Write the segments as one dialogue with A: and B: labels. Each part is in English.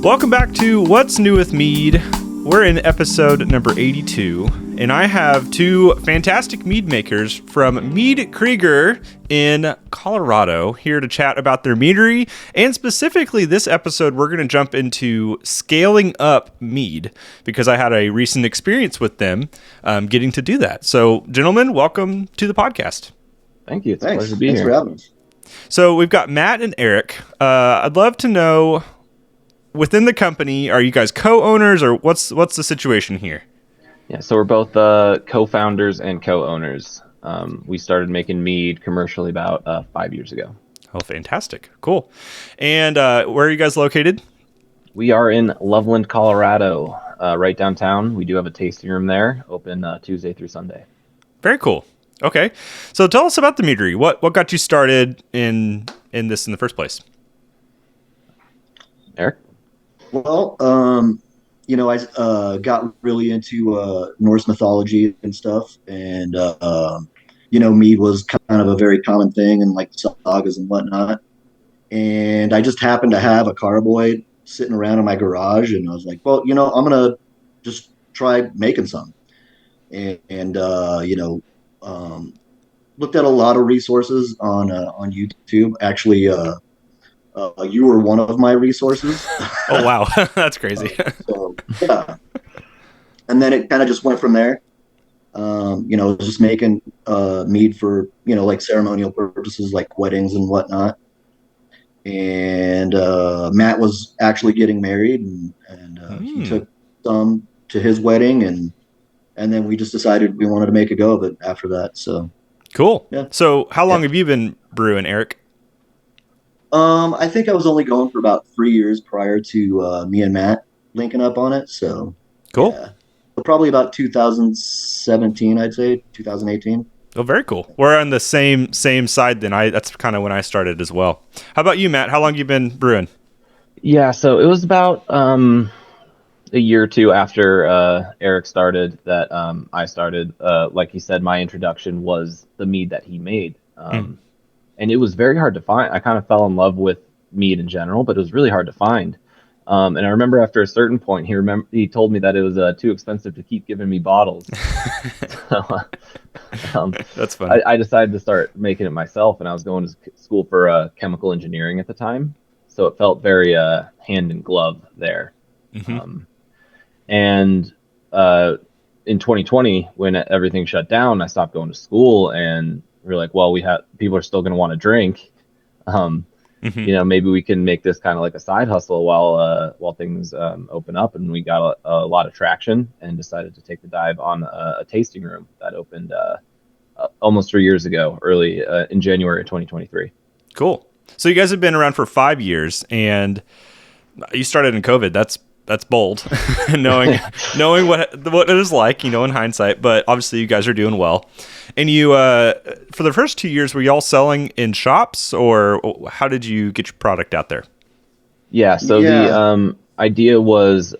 A: Welcome back to What's New with Mead. We're in episode number 82, and I have two fantastic mead makers from Meadkrieger in Colorado here to chat about their meadery, and specifically this episode we're going to jump into scaling up mead because I had a recent experience with them getting to do that. So, gentlemen, welcome to the podcast.
B: Thank you. It's a
C: Thanks.
B: pleasure to be
C: Thanks
B: here.
C: for having us.
A: So we've got Matt and Eric. I'd love to know, within the company, are you guys co-owners or what's the situation here?
B: Yeah, so we're both co-founders and co-owners. We started making mead commercially about 5 years ago.
A: Oh, fantastic. Cool. And where are you guys located?
B: We are in Loveland, Colorado, right downtown. We do have a tasting room there, open Tuesday through Sunday.
A: Very cool. Okay. So tell us about the meadery. What got you started in this in the first place?
B: Eric?
C: Well, I got really into Norse mythology and stuff, and mead was kind of a very common thing in like sagas and whatnot. And I just happened to have a carboy sitting around in my garage, and I was like, well, I'm gonna just try making some, and looked at a lot of resources on YouTube. Actually, you were one of my resources.
A: Oh, wow. That's crazy.
C: Yeah. And then it kind of just went from there. Just making mead for, like ceremonial purposes, like weddings and whatnot. And Matt was actually getting married, and he took some to his wedding, and then we just decided we wanted to make a go of it after that. So
A: Cool.
C: Yeah.
A: So how long have you been brewing, Eric?
C: I think I was only going for about 3 years prior to me and Matt linking up on it. So
A: Cool.
C: yeah. Probably about 2017, I'd say 2018.
A: Oh, very cool. We're on the same side then. That's kind of when I started as well. How about you, Matt? How long have you been brewing?
B: Yeah, so it was about a year or two after Eric started that I started. Like he said, my introduction was the mead that he made. And it was very hard to find. I kind of fell in love with mead in general, but it was really hard to find. And I remember after a certain point, he told me that it was too expensive to keep giving me bottles.
A: That's fun.
B: I decided to start making it myself, and I was going to school for chemical engineering at the time. So it felt very hand in glove there.
A: Mm-hmm.
B: And in 2020, when everything shut down, I stopped going to school, and we were like, well, people are still going to want to drink. Maybe we can make this kind of like a side hustle while things open up. And we got a lot of traction and decided to take the dive on a tasting room that opened almost 3 years ago, early in January of 2023.
A: Cool. So you guys have been around for 5 years, and you started in COVID. That's bold, knowing what it is like, in hindsight. But obviously, you guys are doing well. And you, for the first 2 years, were you all selling in shops, or how did you get your product out there?
B: Yeah. So the idea was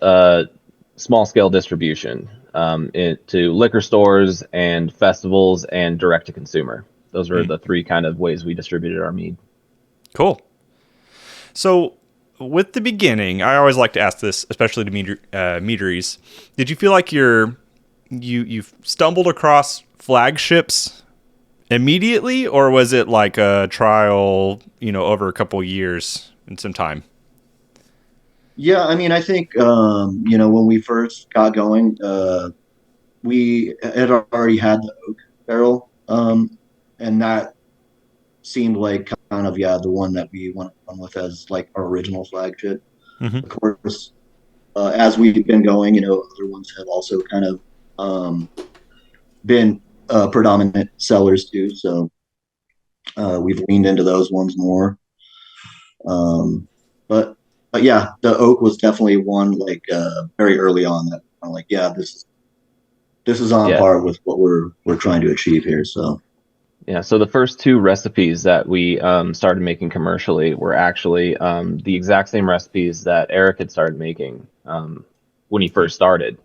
B: small scale distribution to liquor stores and festivals and direct to consumer. Those were the three kind of ways we distributed our mead. Cool.
A: So, with the beginning, I always like to ask this, especially to meaderies. Did you feel like you've stumbled across flagships immediately, or was it like a trial, over a couple of years and some time?
C: Yeah, I mean, I think when we first got going, we had already had the oak barrel, and that seemed like kind of the one that we went on with as like our original flagship.
A: Mm-hmm.
C: Of course, as we've been going, other ones have also kind of been predominant sellers too. So we've leaned into those ones more. But yeah, the oak was definitely one like very early on that I'm like, yeah, this is on par with what we're trying to achieve here. So.
B: Yeah, so the first two recipes that we started making commercially were actually the exact same recipes that Eric had started making when he first started.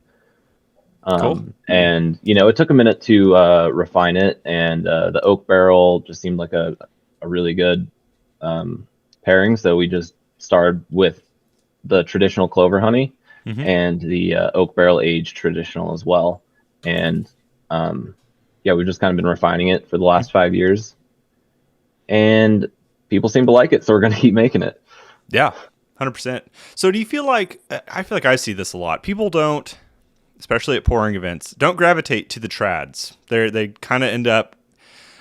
A: Cool.
B: And, it took a minute to refine it, and the oak barrel just seemed like a really good pairing, so we just started with the traditional clover honey
A: Mm-hmm.
B: and the oak barrel aged traditional as well. And yeah, we've just kind of been refining it for the last 5 years, and people seem to like it, so we're going to keep making it.
A: Yeah, 100%. So do you feel like, I feel like I see this a lot. People don't, especially at pouring events, don't gravitate to the trads. They kind of end up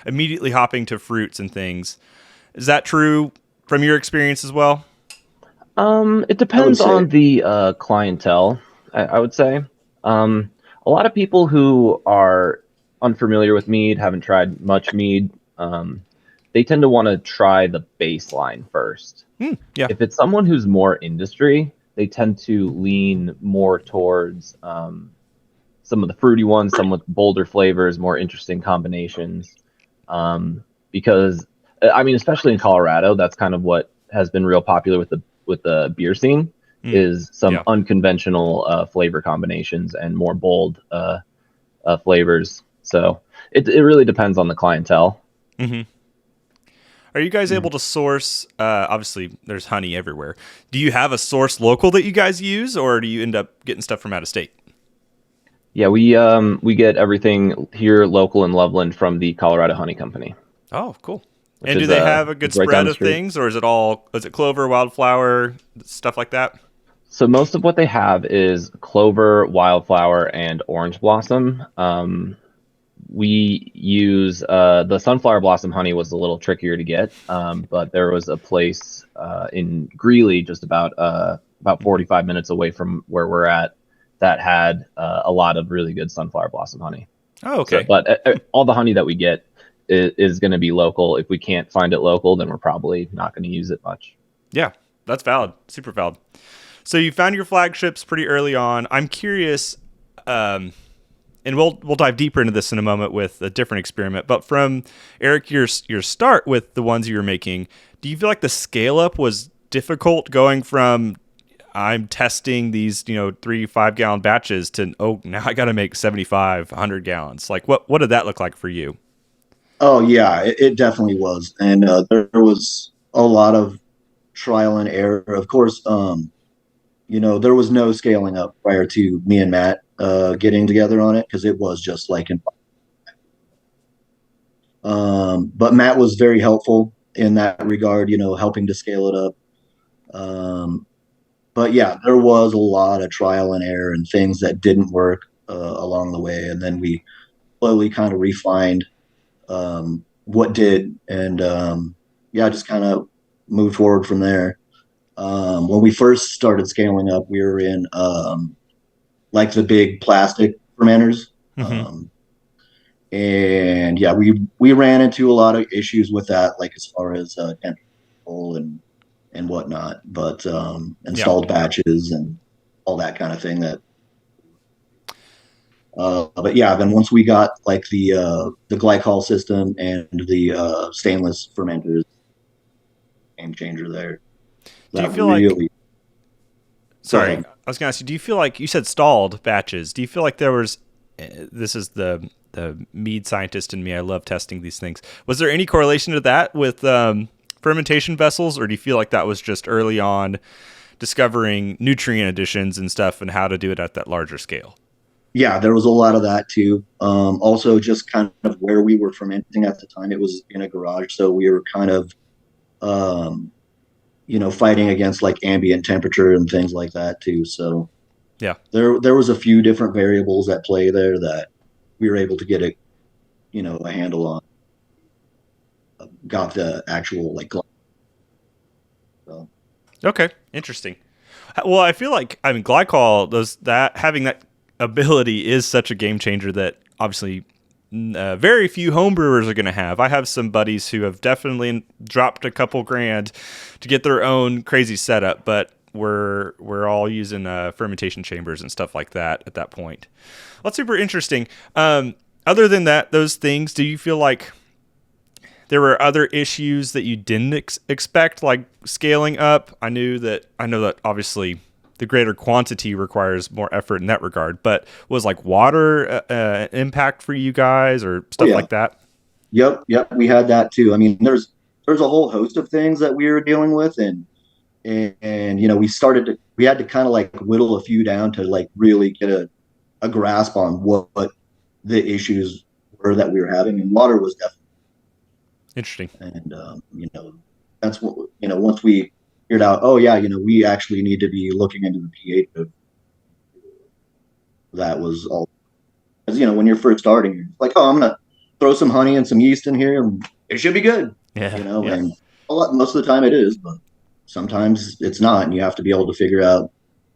A: immediately hopping to fruits and things. Is that true from your experience as well?
B: It
C: I would
B: depends
C: say.
B: on the clientele, I would say. A lot of people who are unfamiliar with mead, haven't tried much mead, they tend to want to try the baseline first.
A: Yeah.
B: If it's someone who's more industry, they tend to lean more towards some of the fruity ones, some with bolder flavors, more interesting combinations. Because I mean, especially in Colorado, that's kind of what has been real popular with the beer scene, is some
A: Yeah.
B: unconventional flavor combinations and more bold flavors. So it really depends on the clientele.
A: Mm-hmm. Are you guys able to source? Obviously, there's honey everywhere. Do you have a source local that you guys use, or do you end up getting stuff from out of state?
B: Yeah, we get everything here local in Loveland from the Colorado Honey Company,
A: Oh, cool.
B: which
A: And do
B: is
A: they have a good
B: it's right down
A: spread
B: the
A: of
B: street.
A: things, or is it clover, wildflower, stuff like that?
B: So most of what they have is clover, wildflower, and orange blossom. We use the sunflower blossom honey was a little trickier to get, but there was a place in Greeley, just about 45 minutes away from where we're at, that had a lot of really good sunflower blossom honey.
A: Oh,
B: So,
A: okay.
B: but all the honey that we get is going to be local. If we can't find it local, then we're probably not going to use it much.
A: Yeah, that's valid. Super valid. So you found your flagships pretty early on. I'm curious, and we'll dive deeper into this in a moment with a different experiment. But from Eric, your start with the ones you were making, do you feel like the scale up was difficult going from I'm testing these 3 5 gallon batches to now I got to make 75 100 gallons? Like what did that look like for you?
C: Oh yeah, it definitely was, and there was a lot of trial and error. Of course, there was no scaling up prior to me and Matt getting together on it because it was just like but Matt was very helpful in that regard, helping to scale it up. Um, but yeah, there was a lot of trial and error and things that didn't work along the way, and then we slowly kind of refined what did, and yeah, just kind of moved forward from there. When we first started scaling up, we were in like the big plastic fermenters.
A: Mm-hmm.
C: And yeah, we ran into a lot of issues with that, like as far as temperature control and whatnot, but
A: Yeah.
C: installed batches and all that kind of thing. But yeah, then once we got like the glycol system and the stainless fermenters, game changer there.
A: Do you
C: That
A: feel like
C: really. Go
A: Sorry,
C: ahead.
A: I was going to ask you, do you feel like you said stalled batches? Do you feel like there was this is the mead scientist in me. I love testing these things. Was there any correlation to that with fermentation vessels, or do you feel like that was just early on discovering nutrient additions and stuff and how to do it at that larger scale?
C: Yeah, there was a lot of that too. Also, just kind of where we were fermenting at the time, it was in a garage, so we were kind of, um, fighting against like ambient temperature and things like that too. So
A: Yeah.
C: there was a few different variables at play there that we were able to get a handle on. Got the actual like. So.
A: Okay. Interesting. Well, I feel like glycol that having that ability is such a game changer that obviously very few homebrewers are going to have. I have some buddies who have definitely dropped a couple grand to get their own crazy setup, but we're all using fermentation chambers and stuff like that at that point. Well, that's super interesting. Other than that, those things, do you feel like there were other issues that you didn't expect, like scaling up? I know that obviously the greater quantity requires more effort in that regard, but was like water impact for you guys or
C: Oh
A: stuff
C: yeah.
A: like that?
C: Yep. We had that too. I mean, there's a whole host of things that we were dealing with, and and you know, we had to kind of like whittle a few down to like really get a grasp on what the issues were that we were having, and water was definitely.
A: Interesting.
C: And you know, that's what, you know, once we figured out, oh yeah, you know, we actually need to be looking into the pH of that was all. Because you know, when you're first starting, you're like, oh, I'm gonna throw some honey and some yeast in here, and it should be good.
A: Yeah.
C: You know,
A: Yeah.
C: and most of the time it is, but sometimes it's not, and you have to be able to figure out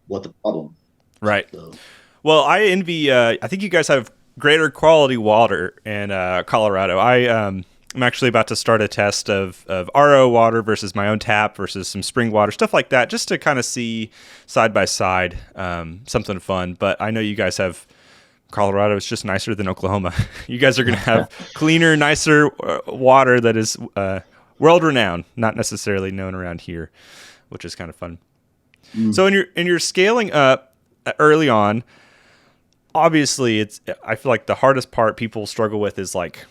C: what the problem is.
A: Right.
C: So,
A: Well, I envy. I think you guys have greater quality water in Colorado. I'm actually about to start a test of RO water versus my own tap versus some spring water, stuff like that, just to kind of see side by side, something fun. But I know you guys have Colorado. It's just nicer than Oklahoma. You guys are going to have cleaner, nicer water that is world renowned, not necessarily known around here, which is kind of fun. So in your scaling up early on, obviously I feel like the hardest part people struggle with is like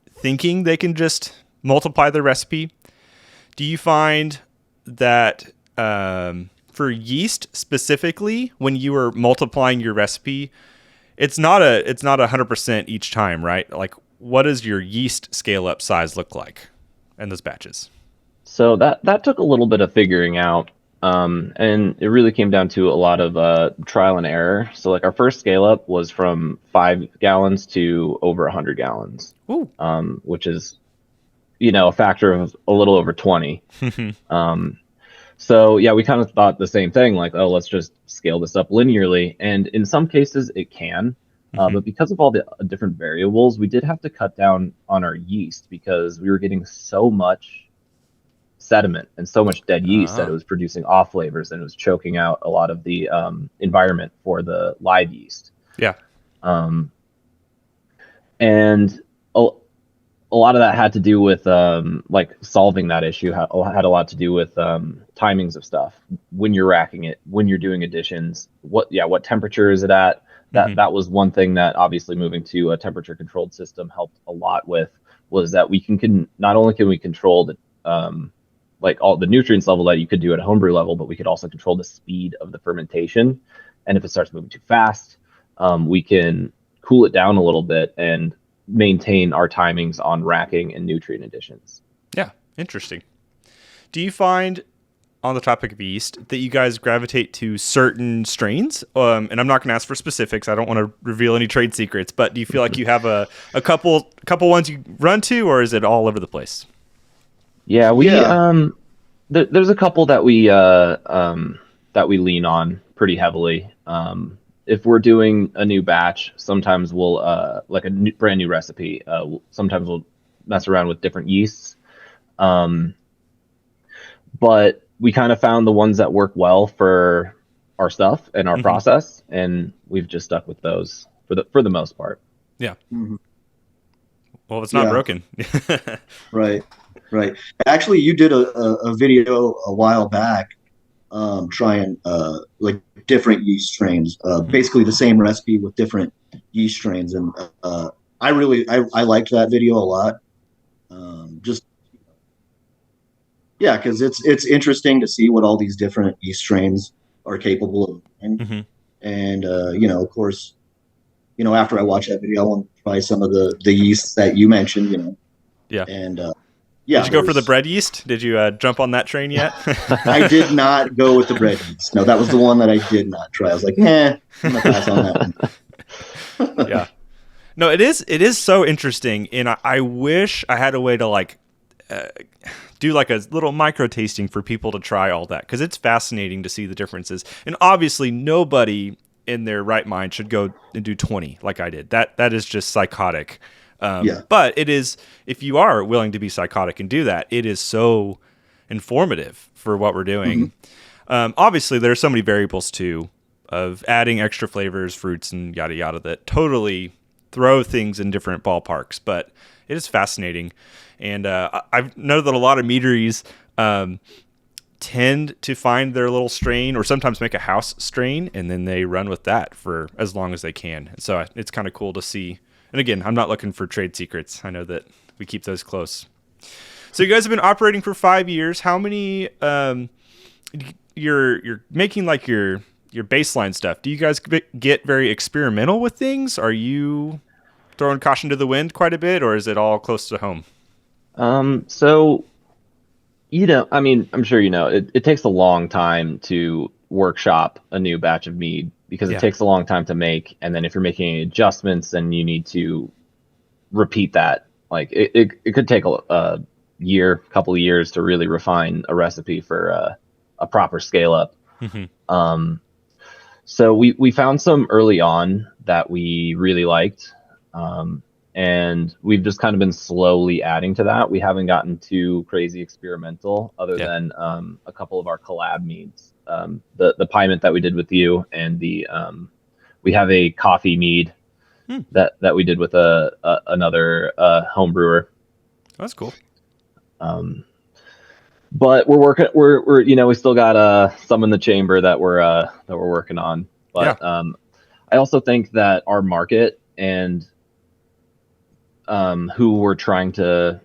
A: thinking they can just multiply the recipe. Do you find that for yeast specifically, when you are multiplying your recipe, it's not 100% each time, right? Like, what does your yeast scale up size look like in those batches?
B: So that took a little bit of figuring out, and it really came down to a lot of trial and error. So like our first scale up was from 5 gallons to over 100 gallons,
A: Ooh.
B: Which is, you know, a factor of a little over 20. So yeah, we kind of thought the same thing, like, oh, let's just scale this up linearly. And in some cases it can, but because of all the different variables, we did have to cut down on our yeast because we were getting so much sediment and so much dead yeast that it was producing off flavors and it was choking out a lot of the environment for the live yeast.
A: Yeah.
B: And a lot of that had to do with like solving that issue. Had a lot to do with timings of stuff, when you're racking it, when you're doing additions, what temperature is it at. That was one thing that obviously moving to a temperature controlled system helped a lot with, was that we can not only can we control the like all the nutrients level that you could do at a homebrew level, but we could also control the speed of the fermentation. And if it starts moving too fast, we can cool it down a little bit and maintain our timings on racking and nutrient additions.
A: Yeah, interesting. Do you find, on the topic of yeast, that you guys gravitate to certain strains? And I'm not going to ask for specifics. I don't want to reveal any trade secrets, but do you feel like you have a couple ones you run to, or is it all over the place?
B: Yeah, there's a couple that we lean on pretty heavily. If we're doing a new batch, sometimes we'll like a brand new recipe. Sometimes we'll mess around with different yeasts. But we kind of found the ones that work well for our stuff and our process, and we've just stuck with those for the most part.
A: Yeah. Well, it's not broken.
C: Right. Actually, you did a video a while back trying like different yeast strains, basically the same recipe with different yeast strains, and I liked that video a lot. Just because it's interesting to see what all these different yeast strains are capable of doing. And you know, of course, you know, after I watched that video, I want to try some of the yeasts that you mentioned, you know.
A: Yeah.
C: And
A: did you go for the bread yeast? Did you jump on that train yet?
C: I did not go with the bread yeast. No, that was the one that I did not try. I was like, I'm gonna pass on that one.
A: Yeah. No, it is so interesting, and I wish I had a way to like do like a little micro tasting for people to try all that, because it's fascinating to see the differences. And obviously, nobody in their right mind should go and do 20 like I did. That is just psychotic. But it is, if you are willing to be psychotic and do that, it is so informative for what we're doing. Obviously, there are so many variables too of adding extra flavors, fruits, and yada yada that totally throw things in different ballparks. But it is fascinating, and I've noted that a lot of meaderies tend to find their little strain, or sometimes make a house strain, and then they run with that for as long as they can. So it's kind of cool to see. And again, I'm not looking for trade secrets. I know that we keep those close. So you guys have been operating for 5 years. How many? You're making like your baseline stuff. Do you guys get very experimental with things? Are you throwing caution to the wind quite a bit, or is it all close to home?
B: So, I mean, I'm sure it takes a long time to workshop a new batch of mead because it
A: Yeah.
B: takes a long time to make. And then if you're making any adjustments, then you need to repeat that. Like it could take a year, couple of years to really refine a recipe for a proper scale up.
A: Mhm.
B: So we found some early on that we really liked. And we've just kind of been slowly adding to that. We haven't gotten too crazy experimental other
A: Yeah.
B: than a couple of our collab meads. The piment that we did with you and we have a coffee mead that we did with another home brewer.
A: That's cool.
B: But we're we still got some in the chamber that we're working on. But I also think that our market and who we're trying to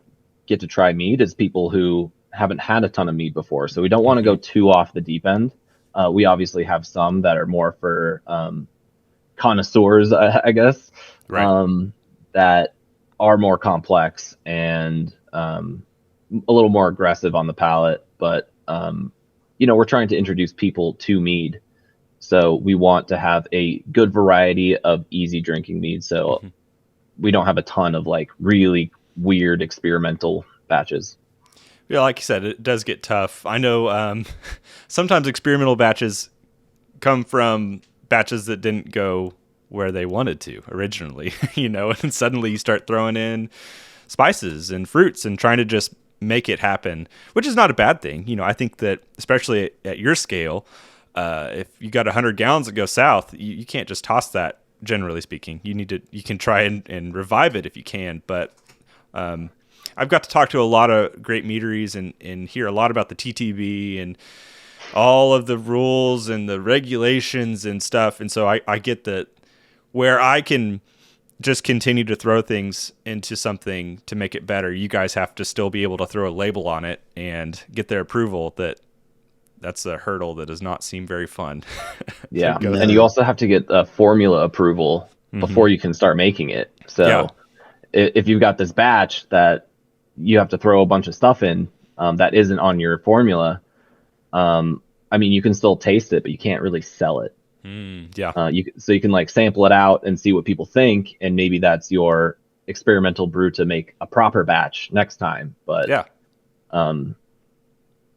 B: get to try mead is people who haven't had a ton of mead before. So we don't want to go too off the deep end. We obviously have some that are more for connoisseurs, I guess,
A: Right.
B: that are more complex and a little more aggressive on the palate. But, we're trying to introduce people to mead. So we want to have a good variety of easy drinking mead. So we don't have a ton of like really weird experimental batches.
A: Yeah, like you said, it does get tough. I know sometimes experimental batches come from batches that didn't go where they wanted to originally, and suddenly you start throwing in spices and fruits and trying to just make it happen, which is not a bad thing. I think that especially at your scale, if you got 100 gallons that go south, you can't just toss that. Generally speaking, you can try and revive it if you can, but I've got to talk to a lot of great meaderies and hear a lot about the TTB and all of the rules and the regulations and stuff. And so I get that where I can just continue to throw things into something to make it better, you guys have to still be able to throw a label on it and get their approval. That's a hurdle that does not seem very fun.
B: Yeah. And you also have to get a formula approval before you can start making it. So if you've got this batch that you have to throw a bunch of stuff in that isn't on your formula, I mean, you can still taste it, but you can't really sell it. So you can like sample it out and see what people think. And maybe that's your experimental brew to make a proper batch next time. But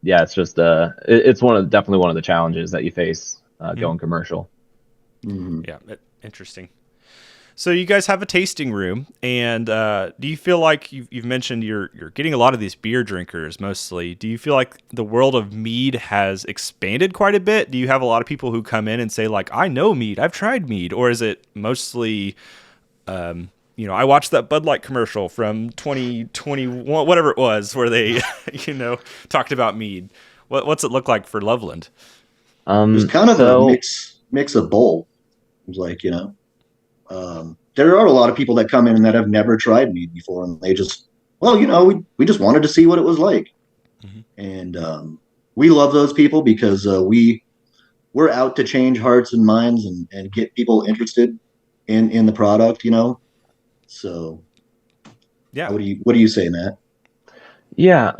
B: it's just it's definitely one of the challenges that you face going commercial.
A: Yeah, interesting. So you guys have a tasting room, and do you feel like you've mentioned you're getting a lot of these beer drinkers mostly? Do you feel like the world of mead has expanded quite a bit? Do you have a lot of people who come in and say like, I know mead, I've tried mead, or is it mostly I watched that Bud Light commercial from 2021, whatever it was, where they, talked about mead. What's it look like for Loveland?
C: It's kind of a mix of both. It's like, there are a lot of people that come in that have never tried mead before, and they just, we just wanted to see what it was like. And we love those people because we're out to change hearts and minds and get people interested in the product, So,
A: yeah.
C: What do you say, Matt?
B: Yeah,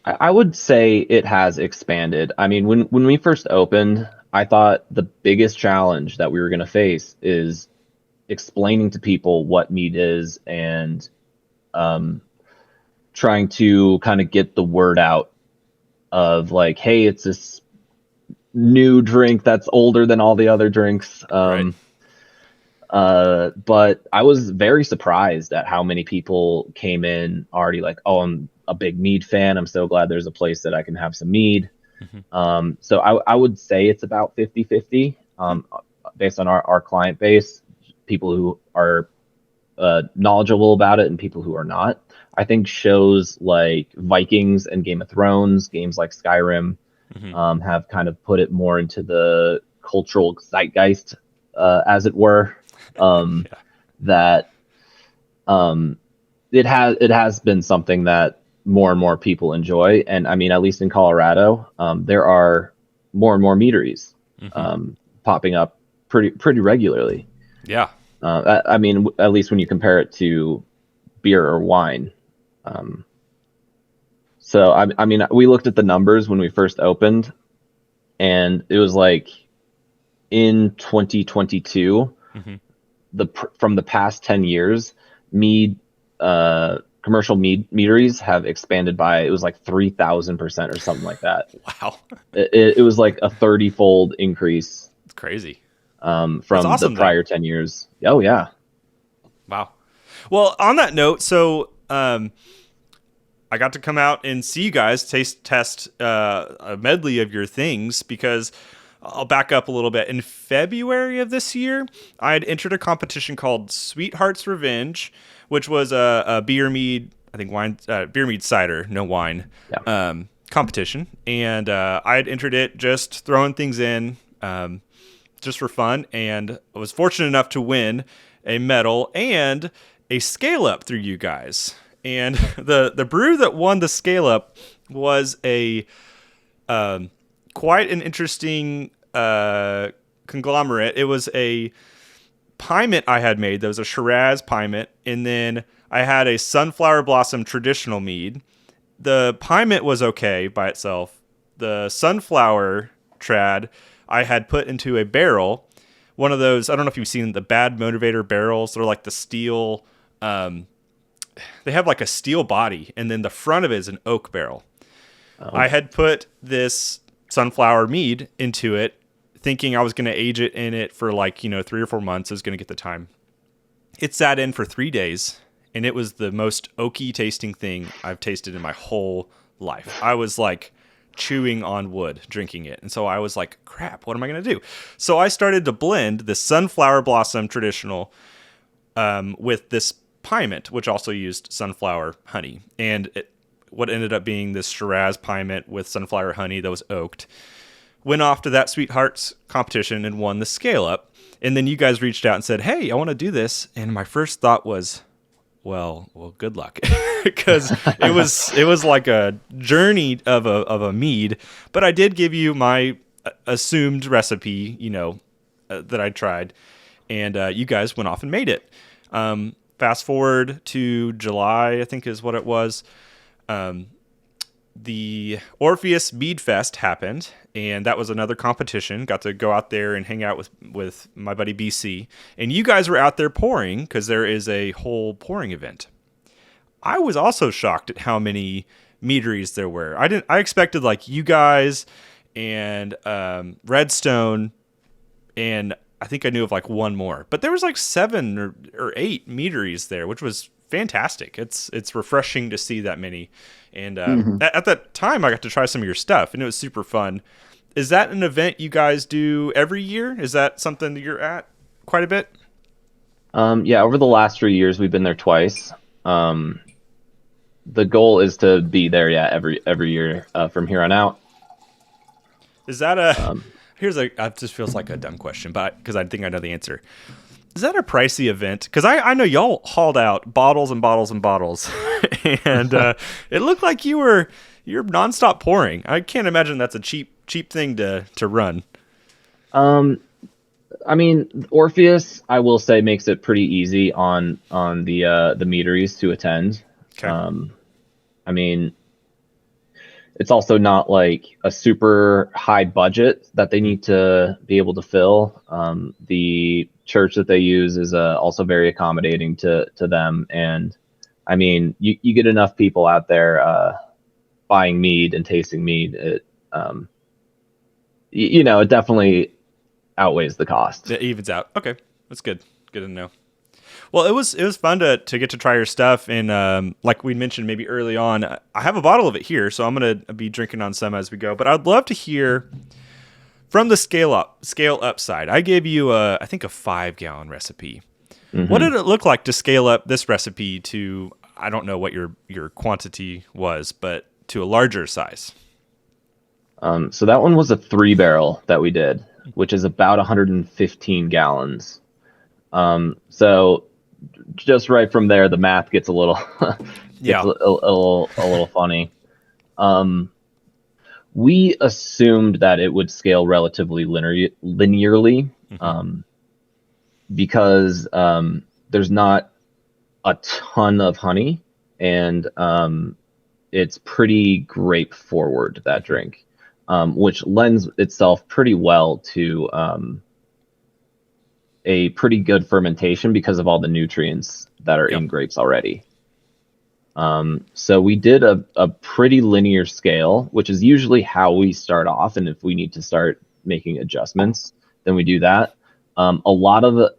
B: I would say it has expanded. I mean, when we first opened, I thought the biggest challenge that we were going to face is explaining to people what mead is and trying to kind of get the word out of like, hey, it's this new drink that's older than all the other drinks.
A: Right.
B: But I was very surprised at how many people came in already like, oh, I'm a big mead fan. I'm so glad there's a place that I can have some mead. So I would say it's about 50-50 based on our client base, people who are knowledgeable about it and people who are not. I think shows like Vikings and Game of Thrones, games like Skyrim, have kind of put it more into the cultural zeitgeist, as it were. That it has been something that more and more people enjoy, and I mean, at least in Colorado, there are more and more meaderies popping up pretty regularly.
A: Yeah.
B: I mean, at least when you compare it to beer or wine. So I mean, we looked at the numbers when we first opened, and it was like in 2022, from the past 10 years, mead commercial meaderies have expanded by, it was like 3,000% or something like that.
A: Wow.
B: It was like a 30-fold increase.
A: It's crazy.
B: From
A: awesome,
B: the prior 10 years. Oh yeah.
A: Wow. Well, on that note, so I got to come out and see you guys test a medley of your things, because I'll back up a little bit. In February of this year, I had entered a competition called Sweetheart's Revenge, which was a beer mead, I think wine, beer mead cider, no wine, competition. And I had entered it, just throwing things in, just for fun. And I was fortunate enough to win a medal and a scale up through you guys. And the brew that won the scale up was a quite an interesting conglomerate. It was a Pyment I had made. That was a Shiraz Pyment, and then I had a Sunflower Blossom traditional mead. The Pyment was okay by itself. The Sunflower trad I had put into a barrel. One of those, I don't know if you've seen the Bad Motivator barrels. They're like the steel, they have like a steel body, and then the front of it is an oak barrel. Oh. I had put this Sunflower mead into it, thinking I was going to age it in it for 3 or 4 months. I was going to get the time. It sat in for 3 days, and it was the most oaky tasting thing I've tasted in my whole life. I was like chewing on wood drinking it. And so I was like, crap, what am I going to do? So I started to blend the Sunflower Blossom traditional with this Pyment, which also used sunflower honey. And what ended up being this Shiraz Pyment with sunflower honey that was oaked. Went off to that Sweethearts competition and won the scale up. And then you guys reached out and said, hey, I want to do this. And my first thought was, well, good luck. Because it was like a journey of a mead. But I did give you my assumed recipe, that I tried. And you guys went off and made it. Fast forward to July, I think is what it was. The Orpheus Mead Fest happened, and that was another competition. Got to go out there and hang out with my buddy BC. And you guys were out there pouring, because there is a whole pouring event. I was also shocked at how many meaderies there were. I expected like you guys and Redstone, and I think I knew of like one more. But there was like 7 or 8 meaderies there, which was fantastic. It's refreshing to see that many. And at that time, I got to try some of your stuff, and it was super fun. Is that an event you guys do every year? Is that something that you're at quite a bit?
B: Yeah, over the last 3 years, we've been there twice. The goal is to be there, every year from here on out.
A: Is that a... it just feels like a dumb question, but because I think I know the answer. Is that a pricey event? Because I know y'all hauled out bottles and bottles and bottles, and it looked like you're nonstop pouring. I can't imagine that's a cheap thing to run.
B: I mean, Orpheus, I will say, makes it pretty easy on the meaderies to attend. Okay. I mean, it's also not like a super high budget that they need to be able to fill. The church that they use is also very accommodating to them. And I mean, you get enough people out there buying mead and tasting mead. It definitely outweighs the cost.
A: It evens out. Okay, that's good. Good to know. Well, it was fun to get to try your stuff, and like we mentioned maybe early on, I have a bottle of it here, so I'm gonna be drinking on some as we go. But I'd love to hear from the scale up side. I gave you I think a 5-gallon recipe. Mm-hmm. What did it look like to scale up this recipe to, I don't know what your quantity was, but to a larger size?
B: So that one was a 3-barrel that we did, which is about 115 gallons. So just right from there, the math gets a little
A: Yeah.
B: a little funny. We assumed that it would scale relatively linearly, because there's not a ton of honey, and it's pretty grape forward, that drink, which lends itself pretty well to a pretty good fermentation because of all the nutrients that are in grapes already. So we did a pretty linear scale, which is usually how we start off. And if we need to start making adjustments, then we do that. A lot of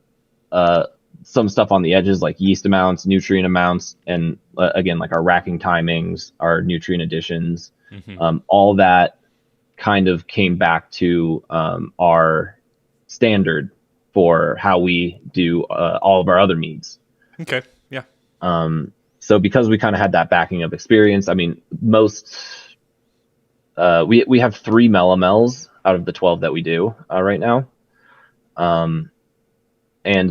B: some stuff on the edges, like yeast amounts, nutrient amounts, and again, like our racking timings, our nutrient additions, all that kind of came back to our standard for how we do all of our other meads.
A: Okay. Yeah.
B: So because we kind of had that backing of experience, I mean, most we have 3 melomels out of the 12 that we do right now, and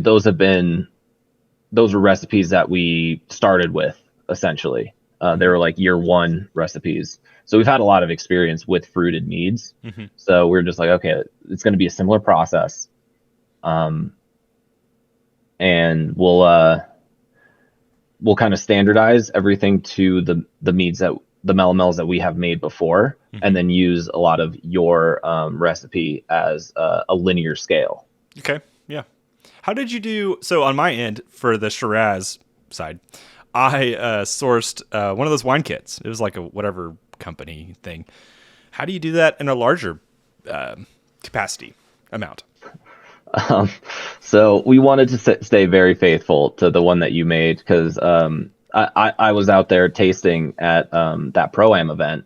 B: those were recipes that we started with essentially. They were like year 1 recipes. So we've had a lot of experience with fruited meads. So we're just like, okay, it's going to be a similar process, and we'll kind of standardize everything to the meads that the melomels that we have made before, and then use a lot of your recipe as a linear scale.
A: Okay. Yeah. How did you do? So on my end for the Shiraz side, I sourced one of those wine kits. It was like a whatever company thing. How do you do that in a larger capacity amount?
B: So we wanted to stay very faithful to the one that you made, because I was out there tasting at that Pro-Am event,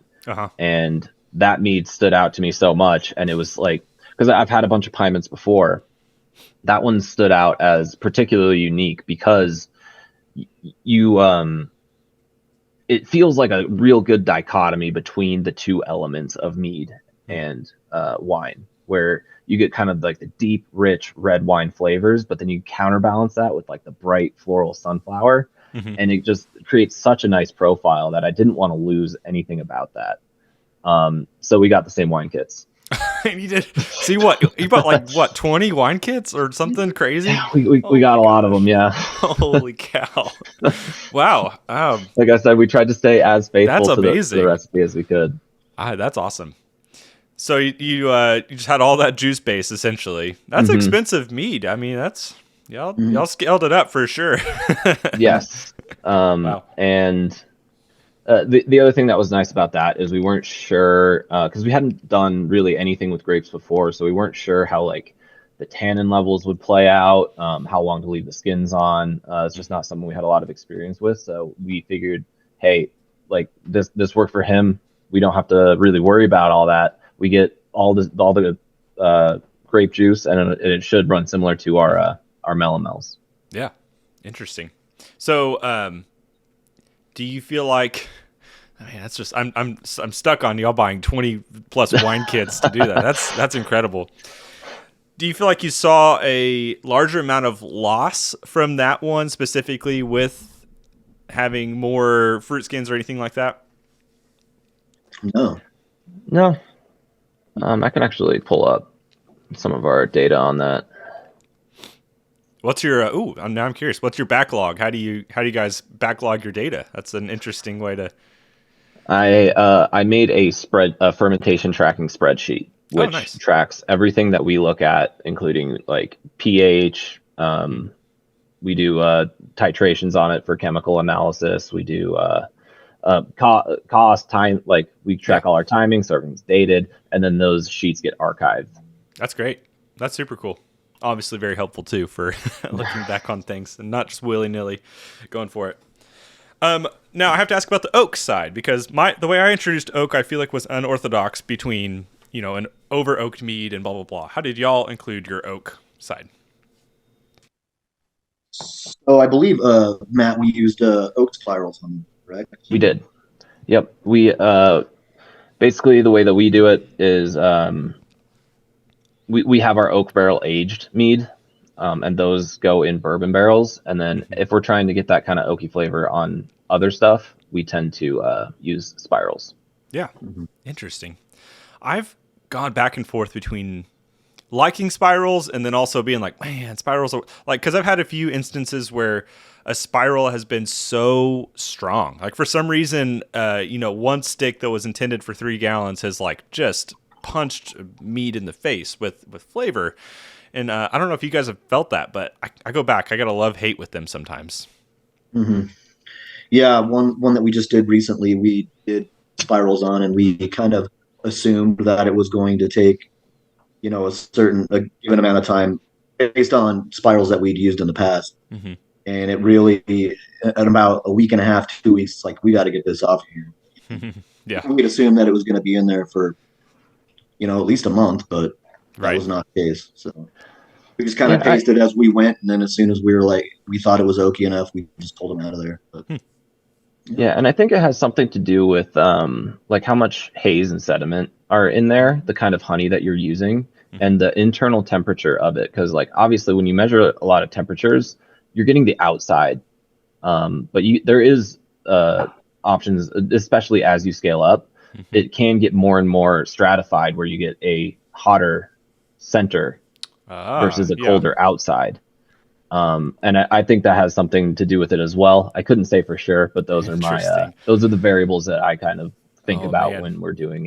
B: and that mead stood out to me so much. And it was like, because I've had a bunch of Pymonts before, that one stood out as particularly unique because you it feels like a real good dichotomy between the two elements of mead and wine, where you get kind of like the deep, rich red wine flavors, but then you counterbalance that with like the bright floral sunflower, and it just creates such a nice profile that I didn't want to lose anything about that. So we got the same wine kits.
A: And you did. See what you bought, like what, 20 wine kits or something crazy?
B: Yeah, we got a lot of them. Yeah.
A: Holy cow! Wow.
B: Like I said, we tried to stay as faithful to the recipe as we could.
A: That's awesome. So you just had all that juice base essentially. That's expensive mead. I mean, that's y'all scaled it up for sure.
B: Yes. Wow. And the other thing that was nice about that is we weren't sure, because we hadn't done really anything with grapes before, so we weren't sure how like the tannin levels would play out, how long to leave the skins on. It's just not something we had a lot of experience with, so we figured, hey, like this worked for him. We don't have to really worry about all that. We get all the grape juice, and it should run similar to our melomels.
A: Yeah, interesting. So, do you feel like? I mean, that's just I'm stuck on y'all buying 20 plus wine kits to do that. That's incredible. Do you feel like you saw a larger amount of loss from that one specifically with having more fruit skins or anything like that?
C: No.
B: I can actually pull up some of our data on that.
A: What's your now I'm curious. What's your backlog? How do you guys backlog your data? That's an interesting way to.
B: I made a fermentation tracking spreadsheet, which tracks everything that we look at, including like pH. We do titrations on it for chemical analysis. We do cost, time, like we track all our timing, so everything's dated, and then those sheets get archived.
A: That's great. That's super cool. Obviously very helpful too for looking back on things and not just willy-nilly going for it. Now I have to ask about the oak side, because the way I introduced oak, I feel like was unorthodox between, an over oaked mead and blah, blah, blah. How did y'all include your oak side?
C: So I believe, Matt, we used oak spirals on them, correct?
B: We did. Yep. We basically the way that we do it is we have our oak barrel aged mead, and those go in bourbon barrels. And then if we're trying to get that kind of oaky flavor on other stuff, we tend to use spirals.
A: Yeah, interesting. I've gone back and forth between liking spirals and then also being like, man, spirals are like, because I've had a few instances where a spiral has been so strong. Like for some reason, one stick that was intended for 3 gallons has like just punched mead in the face with flavor. And I don't know if you guys have felt that, but I go back. I got a love-hate with them sometimes.
C: Mm-hmm. Yeah, one that we just did recently, we did spirals on, and we kind of assumed that it was going to take, a given amount of time based on spirals that we'd used in the past.
A: Mm-hmm.
C: And it really, at about a week and a half, 2 weeks, it's like, we got to get this off here.
A: Yeah.
C: We'd assumed that it was going to be in there for, at least a month, but that was not the case. So we just kind of tasted as we went. And then as soon as we thought it was oaky enough, we just pulled them out of there. But,
B: yeah. And I think it has something to do with like how much haze and sediment are in there, the kind of honey that you're using, and the internal temperature of it. Because like obviously when you measure a lot of temperatures, you're getting the outside, but there is options, especially as you scale up. It can get more and more stratified, where you get a hotter center versus a colder outside. And I think that has something to do with it as well. I couldn't say for sure, but those are those are the variables that I kind of think about when we're doing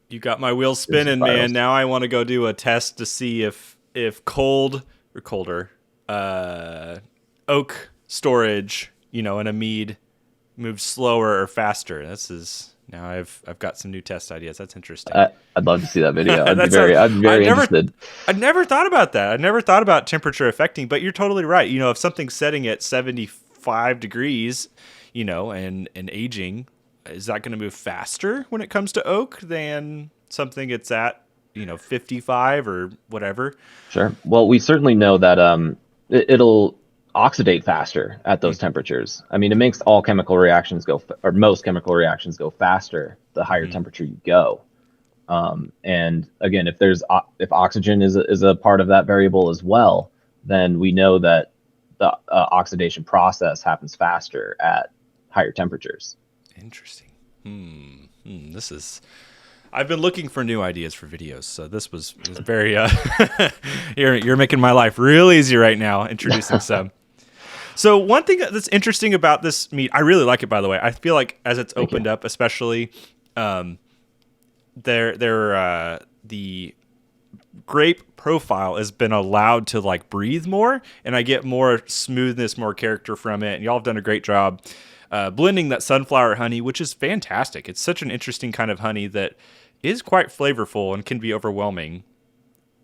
A: you got my wheels spinning, man. Now I want to go do a test to see if cold or colder oak storage, in a mead moves slower or faster. Now I've got some new test ideas. That's interesting.
B: I'd love to see that video. I'd be very interested.
A: I never thought about that. I never thought about temperature affecting, but you're totally right. If something's setting at 75 degrees, and aging, is that going to move faster when it comes to oak than something it's at, 55 or whatever?
B: Sure. Well, we certainly know that it'll oxidate faster at those temperatures. I mean, it makes all chemical reactions or most chemical reactions go faster the higher temperature you go. And again, if oxygen is a part of that variable as well, then we know that the oxidation process happens faster at higher temperatures.
A: Interesting. I've been looking for new ideas for videos, so this was very. You're making my life real easy right now, introducing some. So one thing that's interesting about this mead, I really like it, by the way. I feel like as it's opened up, especially, the grape profile has been allowed to like breathe more, and I get more smoothness, more character from it. And y'all have done a great job blending that sunflower honey, which is fantastic. It's such an interesting kind of honey that is quite flavorful and can be overwhelming.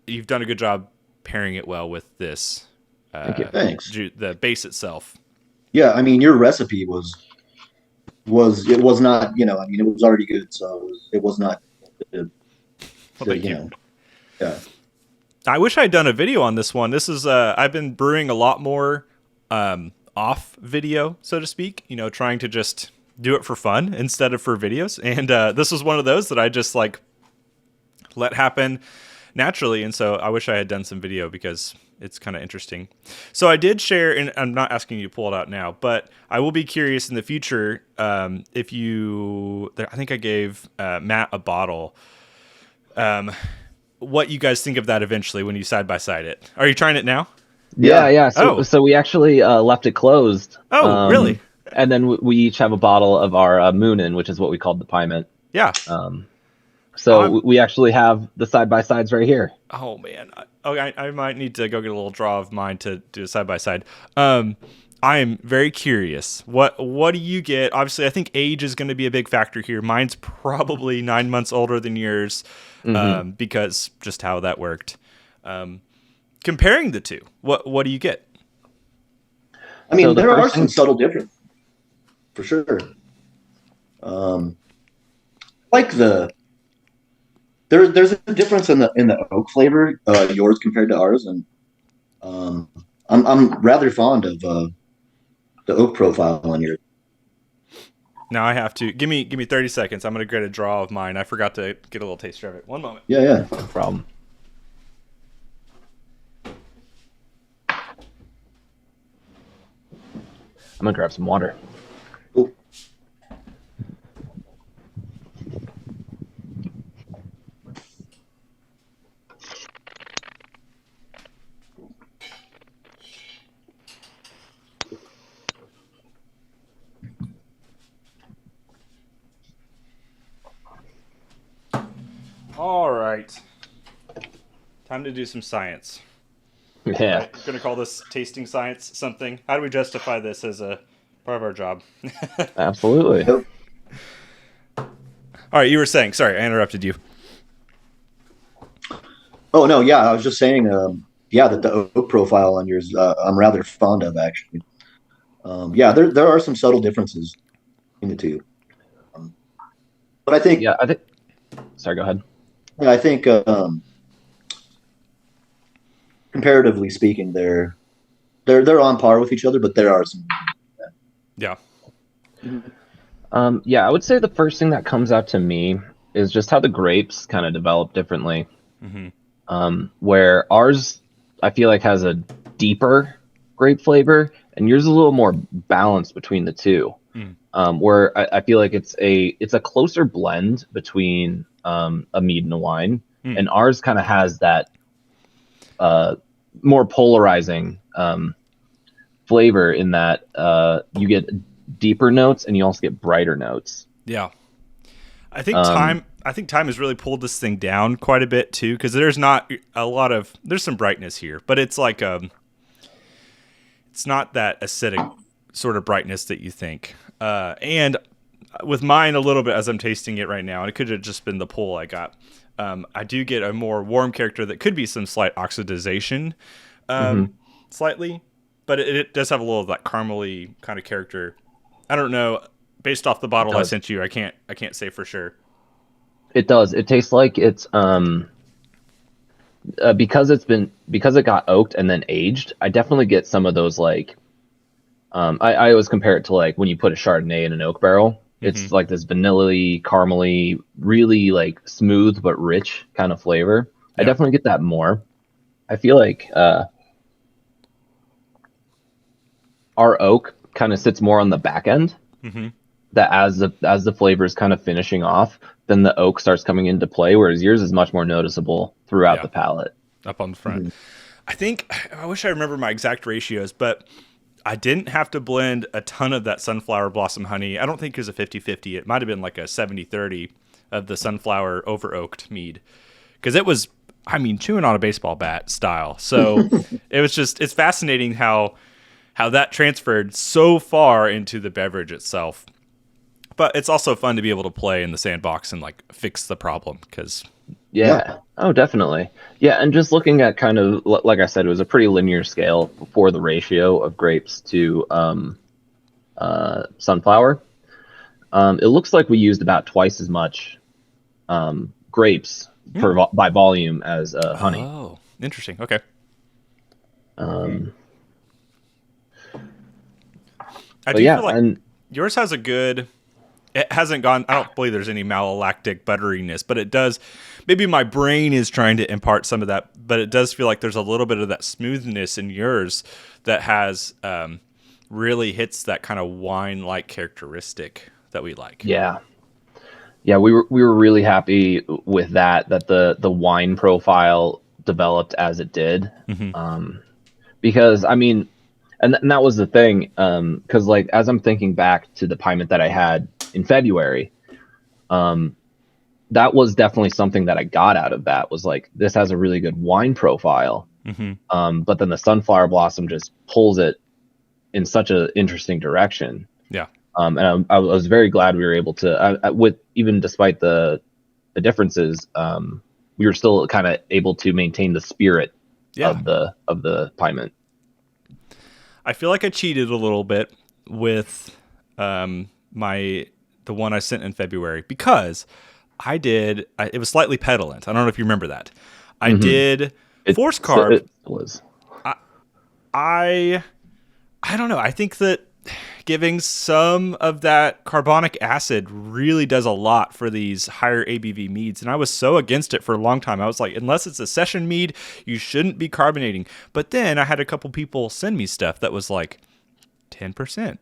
A: You've done a good job pairing it well with this.
C: Thanks.
A: The base itself.
C: Yeah, I mean, your recipe was not, it was already good, so it was not.
A: Thank you. Yeah. I wish I'd done a video on this one. This is I've been brewing a lot more off video, so to speak. Trying to just do it for fun instead of for videos. And this was one of those that I just like let happen naturally. And so I wish I had done some video because it's kind of interesting. So I did share, and I'm not asking you to pull it out now, but I will be curious in the future I think I gave Matt a bottle. What you guys think of that eventually when you side by side it? Are you trying it now?
B: Yeah. So we actually left it closed.
A: Oh, really?
B: And then we each have a bottle of our Moonin, which is what we called the Pyment.
A: Yeah.
B: So we actually have the side by sides right here.
A: Oh man. I might need to go get a little draw of mine to do a side by side. I am very curious. What do you get? Obviously, I think age is going to be a big factor here. Mine's probably 9 months older than yours, because just how that worked. Comparing the two, what do you get?
C: I mean, there are some subtle differences, for sure. There's a difference in the oak flavor, yours compared to ours, and I'm rather fond of the oak profile on yours.
A: Now I have to give me 30 seconds. I'm gonna get a draw of mine. I forgot to get a little taster of it. One moment.
C: Yeah,
B: no problem. I'm gonna grab some water.
C: Cool.
A: All right. Time to do some science.
B: Yeah.
A: Right, I'm going to call this tasting science something. How do we justify this as a part of our job?
B: Absolutely.
C: Yep.
A: All right, you were saying. Sorry, I interrupted you.
C: Oh no, yeah, I was just saying, yeah, that the oak profile on yours, I'm rather fond of actually. Yeah, there are some subtle differences in the two, um, but I think
B: Yeah, I think. Sorry, go ahead.
C: I think comparatively speaking, they're on par with each other, but there are some.
A: Yeah.
B: Yeah, I would say the first thing that comes out to me is just how the grapes kind of develop differently.
A: Mm-hmm.
B: Where ours, I feel like, has a deeper grape flavor, and yours is a little more balanced between the two.
A: Mm.
B: Where I feel like it's a closer blend between a mead and a wine, and ours kind of has that more polarizing flavor in that you get deeper notes and you also get brighter notes.
A: Yeah. I think time has really pulled this thing down quite a bit too, because there's not a lot of there's some brightness here, but it's like it's not that acidic sort of brightness that you think. And with mine a little bit as I'm tasting it right now, and it could have just been the pull I got. I do get a more warm character that could be some slight oxidization, slightly, but it does have a little of that caramely kind of character. I don't know. Based off the bottle I sent you, I can't say for sure.
B: It does. It tastes like it's because it got oaked and then aged. I definitely get some of those like I always compare it to like when you put a Chardonnay in an oak barrel. It's like this vanilla-y, caramely, really like smooth but rich kind of flavor. I definitely get that more. I feel like our oak kind of sits more on the back end. That as the flavor is kind of finishing off, then the oak starts coming into play, whereas yours is much more noticeable throughout the palate.
A: Up on the front. I wish I remember my exact ratios, but I didn't have to blend a ton of that sunflower blossom honey. I don't think it was a 50-50. It might have been like a 70-30 of the sunflower over oaked mead. Because it was, chewing on a baseball bat style. So it's fascinating how that transferred so far into the beverage itself. But it's also fun to be able to play in the sandbox and like fix the problem because
B: Oh, definitely. Yeah, and just looking at kind of like I said, it was a pretty linear scale for the ratio of grapes to sunflower. It looks like we used about twice as much grapes by volume as honey.
A: Oh, interesting. Okay. I do feel like yours has a good. It hasn't gone. I don't believe there's any malolactic butteriness, but it does. Maybe my brain is trying to impart some of that, but it does feel like there's a little bit of that smoothness in yours that has really hits that kind of wine-like characteristic that we like.
B: Yeah, we were really happy with that the wine profile developed as it did, because and that was the thing, because like as I'm thinking back to the Pyment that I had in February, that was definitely something that I got out of that was like, this has a really good wine profile. But then the sunflower blossom just pulls it in such an interesting direction.
A: Yeah.
B: And I was very glad we were able to, with even despite the differences, we were still kind of able to maintain the spirit of the Pyment.
A: I feel like I cheated a little bit with the one I sent in February because it was slightly petulant. I don't know if you remember that. I did force carb.
B: It was.
A: I don't know. I think that giving some of that carbonic acid really does a lot for these higher ABV meads. And I was so against it for a long time. I was like, unless it's a session mead, you shouldn't be carbonating. But then I had a couple people send me stuff that was like, 10%,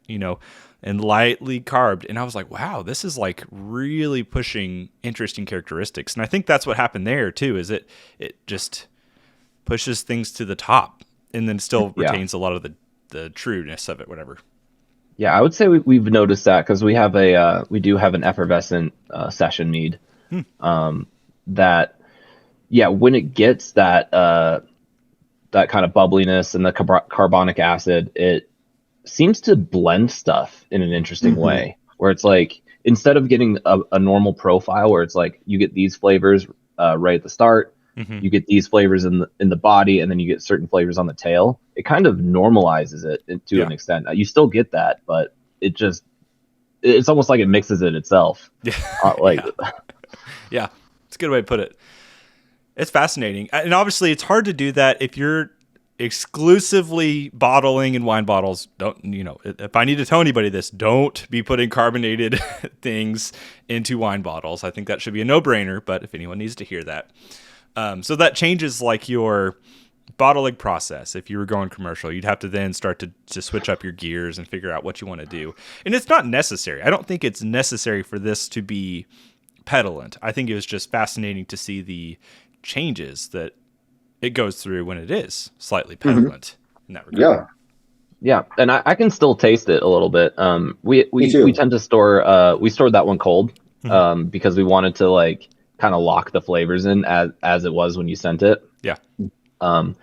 A: and lightly carbed. And I was like, wow, this is like really pushing interesting characteristics. And I think that's what happened there too, is it just pushes things to the top and then still retains a lot of the trueness of it, whatever.
B: Yeah, I would say we've noticed that because we do have an effervescent session mead that, when it gets that kind of bubbliness and the carbonic acid, it seems to blend stuff in an interesting way, where it's like, instead of getting a normal profile where it's like you get these flavors right at the start, you get these flavors in the body, and then you get certain flavors on the tail. It kind of normalizes it to an extent. You still get that, but it's almost like it mixes it itself.
A: Yeah, it's a good way to put it. It's fascinating. And obviously it's hard to do that if you're exclusively bottling in wine bottles. If I need to tell anybody this, don't be putting carbonated things into wine bottles. I think that should be a no-brainer, but if anyone needs to hear that. So that changes like your bottling process. If you were going commercial, you'd have to then start to switch up your gears and figure out what you want to do. And it's not necessary. I don't think it's necessary for this to be petulant. I think it was just fascinating to see the changes that it goes through when it is slightly petulant in that regard.
B: Yeah, and I can still taste it a little bit. We tend to store we stored that one cold because we wanted to like kind of lock the flavors in as it was when you sent it.
A: Yeah.
B: And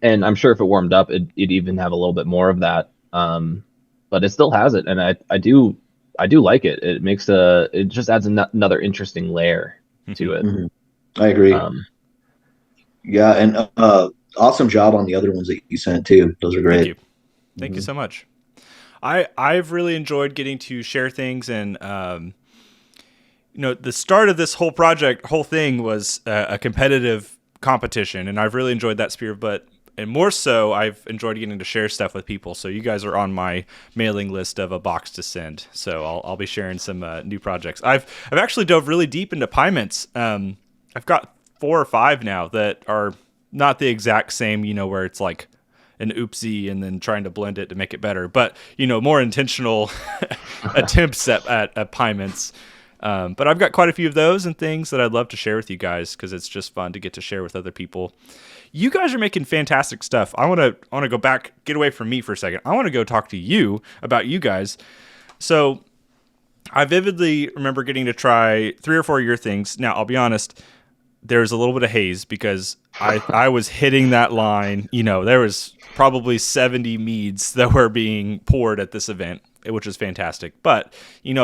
B: I'm sure if it warmed up, it'd even have a little bit more of that. But it still has it, and I do like it. It makes it just adds another interesting layer to it.
C: I agree. And awesome job on the other ones that you sent too. Those are great.
A: Thank you so much. I've really enjoyed getting to share things, and the start of this whole thing was a competitive competition, and I've really enjoyed that spirit. And more so, I've enjoyed getting to share stuff with people. So you guys are on my mailing list of a box to send. So I'll be sharing some new projects. I've actually dove really deep into pie mints. I've got 4 or 5 now that are not the exact same, where it's like an oopsie and then trying to blend it to make it better, but more intentional attempts at pie mints. But I've got quite a few of those and things that I'd love to share with you guys, because it's just fun to get to share with other people. You guys are making fantastic stuff. I want to go back, get away from me for a second. I want to go talk to you about you guys. So I vividly remember getting to try 3 or 4 of your things. Now, I'll be honest, there's a little bit of haze because I was hitting that line. There was probably 70 meads that were being poured at this event, which is fantastic. But,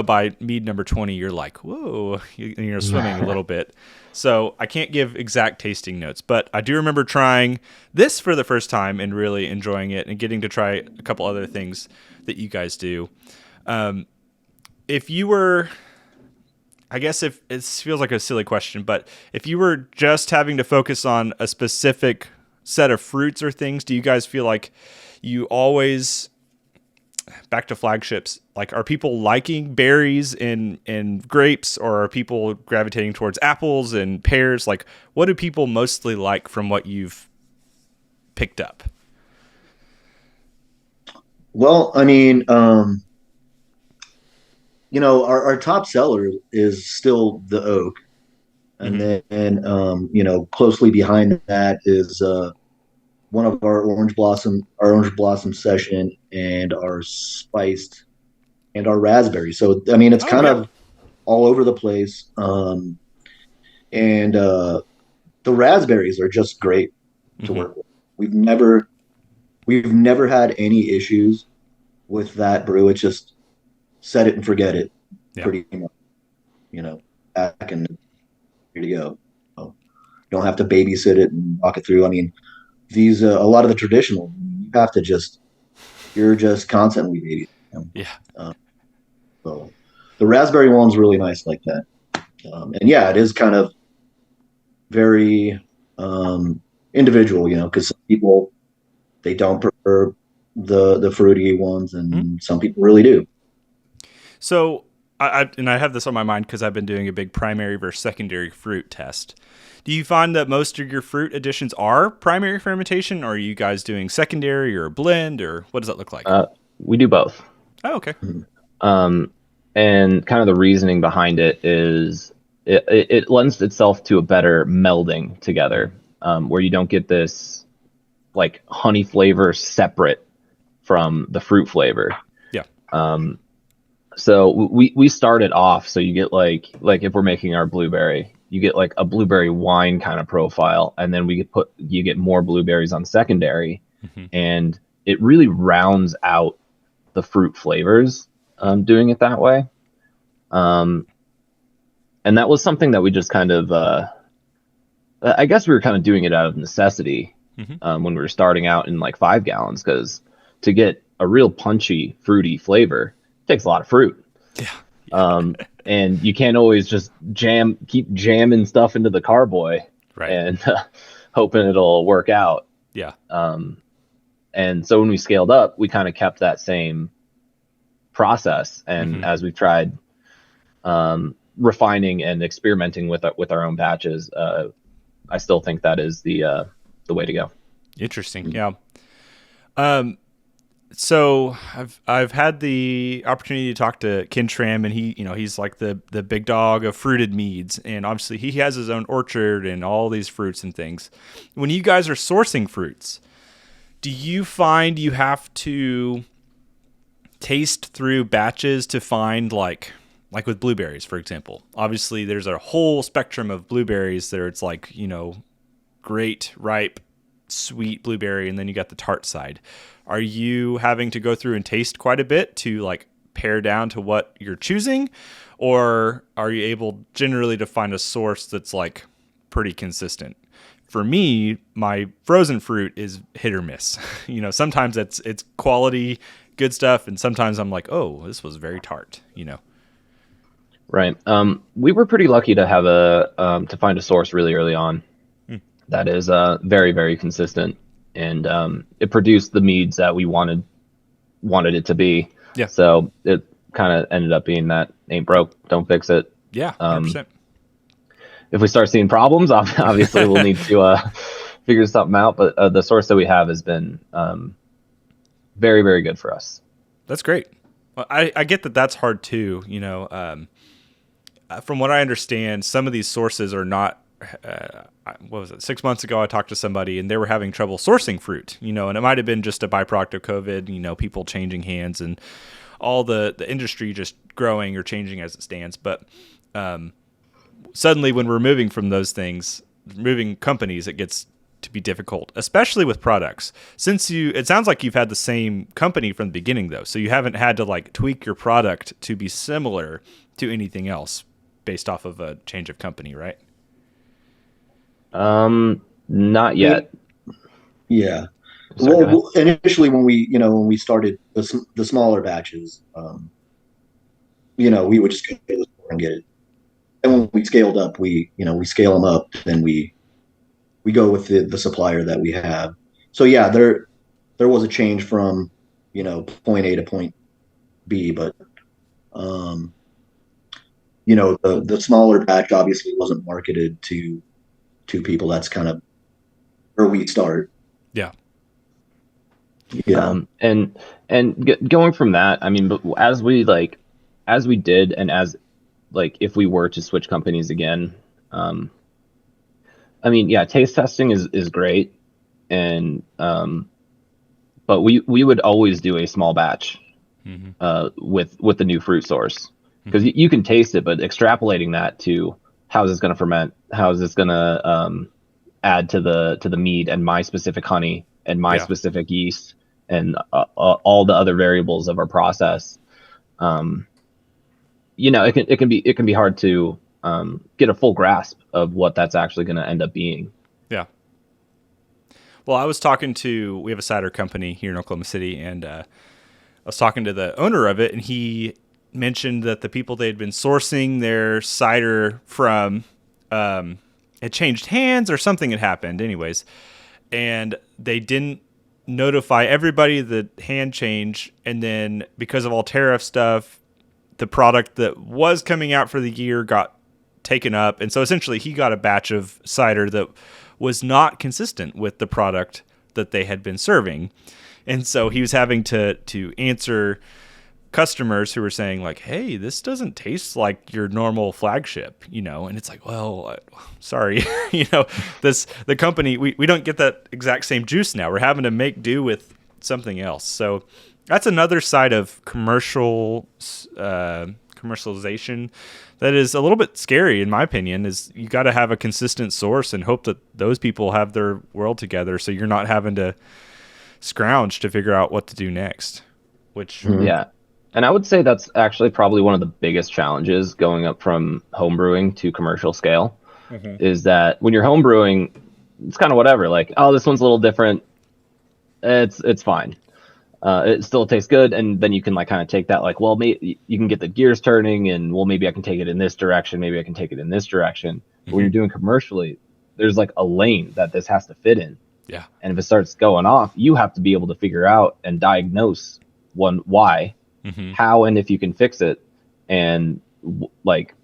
A: by mead number 20, you're like, whoa, you're swimming a little bit. So I can't give exact tasting notes, but I do remember trying this for the first time and really enjoying it, and getting to try a couple other things that you guys do. If you were, I guess if it feels like a silly question, but if you were just having to focus on a specific set of fruits or things, do you guys feel like you always, back to flagships, like, are people liking berries and grapes, or are people gravitating towards apples and pears? Like, what do people mostly like from what you've picked up?
C: Well, I mean, our top seller is still the oak. And then, closely behind that is one of our orange blossom session, and our spiced, and our raspberry. So, I mean, it's kind of all over the place. And the raspberries are just great to work with. We've never had any issues with that brew. It's just set it and forget it, pretty much. Back and here to go. So you don't have to babysit it and walk it through. I mean, these a lot of the traditional, you have to you're just constantly babying. So the raspberry one's really nice like that. And it is kind of very individual, because some people, they don't prefer the fruity ones, and some people really do.
A: So I have this on my mind because I've been doing a big primary versus secondary fruit test. Do you find that most of your fruit additions are primary fermentation, or are you guys doing secondary or a blend, or what does that look like?
B: we do both.
A: Oh, okay.
B: And kind of the reasoning behind it is it lends itself to a better melding together, where you don't get this like honey flavor separate from the fruit flavor.
A: Yeah.
B: So we started off, so you get like if we're making our blueberry, you get like a blueberry wine kind of profile, and then you get more blueberries on secondary, and it really rounds out the fruit flavors, doing it that way. And that was something that we just kind of, I guess we were kind of doing it out of necessity, when we were starting out in like 5 gallons, because to get a real punchy, fruity flavor, it takes a lot of fruit.
A: Yeah.
B: And you can't always just keep jamming stuff into the carboy,
A: Right.
B: and hoping it'll work out.
A: Yeah.
B: And so when we scaled up, we kind of kept that same process. And as we've tried refining and experimenting with our own batches, I still think that is the way to go.
A: Interesting. Yeah. So I've had the opportunity to talk to Ken Tram, and he's like the big dog of fruited meads, and obviously he has his own orchard and all these fruits and things. When you guys are sourcing fruits, do you find you have to taste through batches to find like with blueberries, for example? Obviously there's a whole spectrum of blueberries there. It's like, great, ripe, sweet blueberry, and then you got the tart side. Are you having to go through and taste quite a bit to like pare down to what you're choosing, or are you able generally to find a source that's like pretty consistent? For me, my frozen fruit is hit or miss. Sometimes it's quality, good stuff, and sometimes I'm like, oh, this was very tart.
B: Right. We were pretty lucky to have to find a source really early on that is very, very consistent, and it produced the meads that we wanted it to be.
A: Yeah.
B: So it kind of ended up being that ain't broke, don't fix it.
A: Yeah. 100%.
B: If we start seeing problems, obviously we'll need to figure something out. But the source that we have has been very, very good for us.
A: That's great. Well, I get that that's hard too. From what I understand, some of these sources are not. What was it? 6 months ago, I talked to somebody and they were having trouble sourcing fruit. And it might have been just a byproduct of COVID. People changing hands and all the industry just growing or changing as it stands. But suddenly, when we're moving from those things, moving companies, it gets to be difficult, especially with products. It sounds like you've had the same company from the beginning, though, so you haven't had to like tweak your product to be similar to anything else based off of a change of company, right?
B: Not yet.
C: Yeah. Well, initially when we started the smaller batches, we would just go to the store and get it. And when we scaled up, we scale them up, then we go with the supplier that we have. So yeah, there was a change from, point A to point B, but the smaller batch obviously wasn't marketed to people. That's kind of where we start.
A: Yeah.
C: Yeah.
B: Going from that, I mean, but as we did, and as like if we were to switch companies again, I mean, yeah, taste testing is great, and but we would always do a small batch with the new fruit source, because you can taste it, but extrapolating that to how is this going to ferment, how is this going to add to the mead and my specific honey and my specific yeast and all the other variables of our process. It can be hard to get a full grasp of what that's actually going to end up being.
A: Yeah. Well, we have a cider company here in Oklahoma City, and I was talking to the owner of it, and he mentioned that the people they had been sourcing their cider from had changed hands or something had happened anyways, and they didn't notify everybody the hand change, and then because of all tariff stuff, the product that was coming out for the year got taken up, and so essentially he got a batch of cider that was not consistent with the product that they had been serving. And so he was having to answer customers who were saying like, hey, this doesn't taste like your normal flagship, and it's like, well, sorry, the company, we don't get that exact same juice now. We're having to make do with something else. So that's another side of commercialization that is a little bit scary, in my opinion, is you got to have a consistent source and hope that those people have their world together, so you're not having to scrounge to figure out what to do next, which
B: yeah. And I would say that's actually probably one of the biggest challenges going up from home brewing to commercial scale, is that when you're home brewing, it's kind of whatever. Like, oh, this one's a little different. It's fine. It still tastes good. And then you can like kind of take that like, well, maybe you can get the gears turning and well, maybe I can take it in this direction. Maybe I can take it in this direction. When you're doing commercially, there's like a lane that this has to fit in.
A: Yeah.
B: And if it starts going off, you have to be able to figure out and diagnose why, how, and if you can fix it, and like